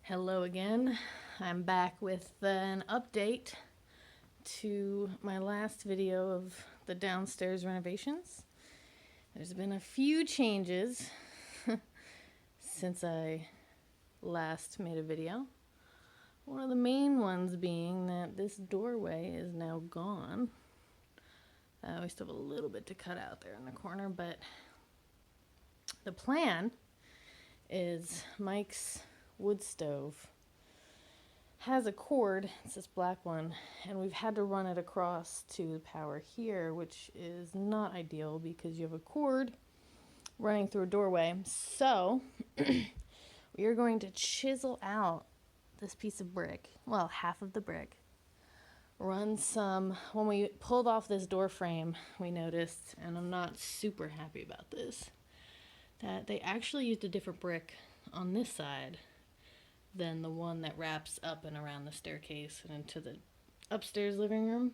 Hello again. I'm back with an update to my last video of the downstairs renovations. There's been a few changes since I last made a video. One of the main ones being that this doorway is now gone. We still have a little bit to cut out there in the corner, but the plan is Mike's wood stove has a cord, it's this black one, and we've had to run it across to the power here, which is not ideal because you have a cord running through a doorway. So we are going to chisel out this piece of brick, well, half of the brick, run some, when we pulled off this door frame, we noticed, and I'm not super happy about this, that they actually used a different brick on this side than the one that wraps up and around the staircase and into the upstairs living room.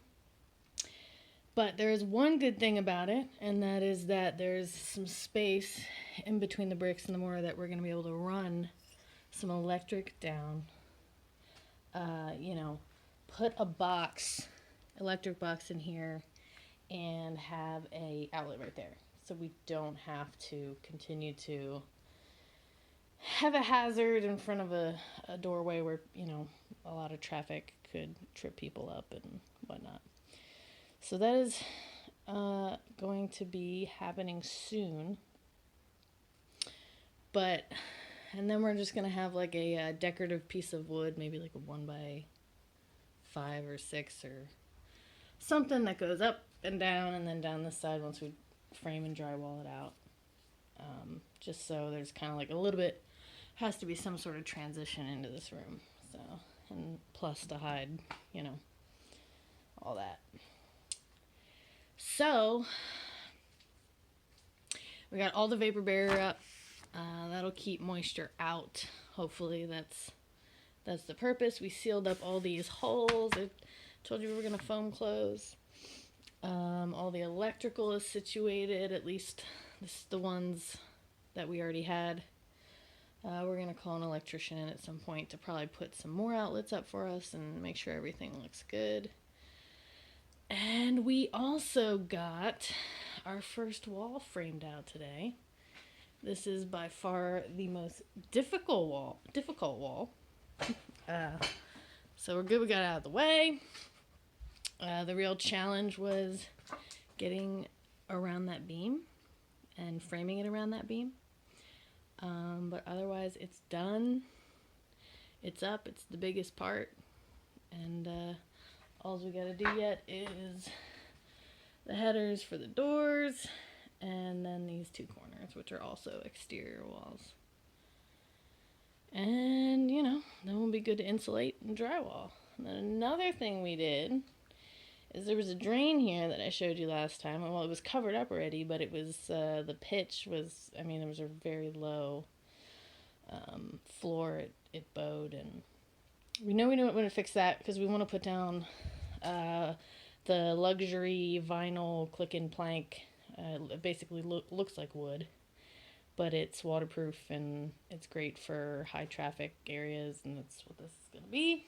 But there is one good thing about it, and that is that there's some space in between the bricks and the mortar that we're going to be able to run some electric down. Put a electric box in here and have a outlet right there. So we don't have to continue to have a hazard in front of a doorway where, a lot of traffic could trip people up and whatnot. So that is going to be happening soon. And then we're just going to have like a decorative piece of wood, maybe like a 1x5 or 6 or something that goes up and down and then down this side once we frame and drywall it out. Just so there's kind of like a little bit, has to be some sort of transition into this room. So, and plus to hide, all that. So, we got all the vapor barrier up. That'll keep moisture out. Hopefully that's the purpose. We sealed up all these holes. I told you we were going to foam close. All the electrical is situated, at least this is the ones that we already had. We're going to call an electrician in at some point to probably put some more outlets up for us and make sure everything looks good. And we also got our first wall framed out today. This is by far the most difficult wall. So we're good, we got it out of the way. The real challenge was getting around that beam and framing it around that beam. But otherwise it's done. It's up, it's the biggest part. And all we gotta do yet is the headers for the doors and then these two corners, which are also exterior walls. And, then we'll be good to insulate and drywall. And then another thing we did is there was a drain here that I showed you last time. Well, it was covered up already, but it was, the pitch was, there was a very low floor. It bowed, and we know we want to fix that because we want to put down the luxury vinyl click-in plank. It basically looks like wood, but it's waterproof and it's great for high traffic areas, and that's what this is going to be.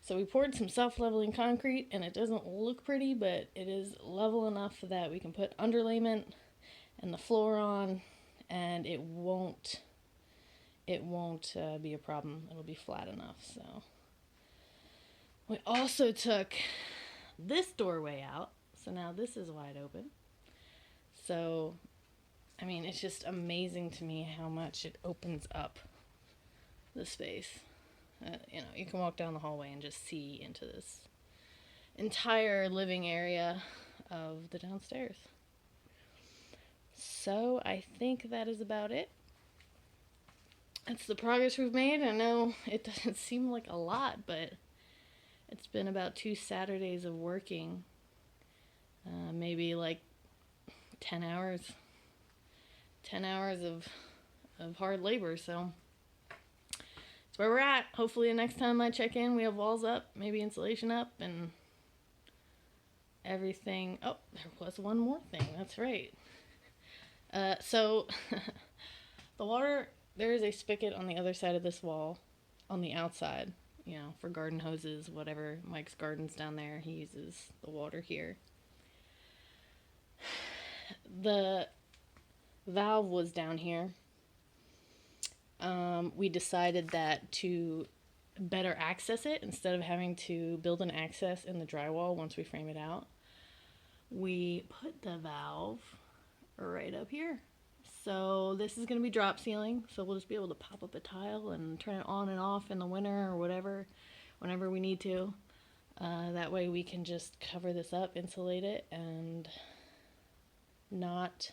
So we poured some self-leveling concrete, and it doesn't look pretty, but it is level enough that we can put underlayment and the floor on, and it won't be a problem. It'll be flat enough. So we also took this doorway out, so now this is wide open. So, it's just amazing to me how much it opens up the space. You can walk down the hallway and just see into this entire living area of the downstairs. So I think that is about it. That's the progress we've made. I know it doesn't seem like a lot, but it's been about 2 Saturdays of working. Maybe like 10 hours. 10 hours of hard labor, so that's where we're at. Hopefully the next time I check in, we have walls up, maybe insulation up, and everything. Oh, there was one more thing. That's right. So the water there is a spigot on the other side of this wall, on the outside, you know, for garden hoses, whatever. Mike's garden's down there. He uses the water here. The valve was down here. We decided that to better access it, instead of having to build an access in the drywall once we frame it out, we put the valve right up here. So this is going to be drop ceiling, so we'll just be able to pop up a tile and turn it on and off in the winter or whatever, whenever we need to. That way we can just cover this up, insulate it, and not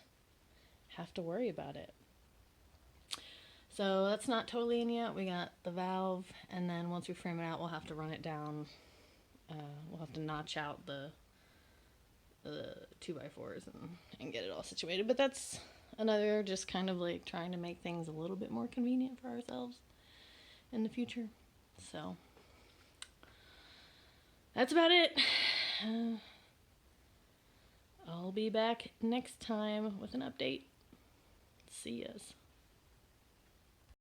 have to worry about it. So that's not totally in yet. We got the valve, and then once we frame it out, we'll have to run it down. We'll have to notch out the 2x4s and get it all situated. But that's another, just kind of like trying to make things a little bit more convenient for ourselves in the future. So that's about it. I'll be back next time with an update. See yas.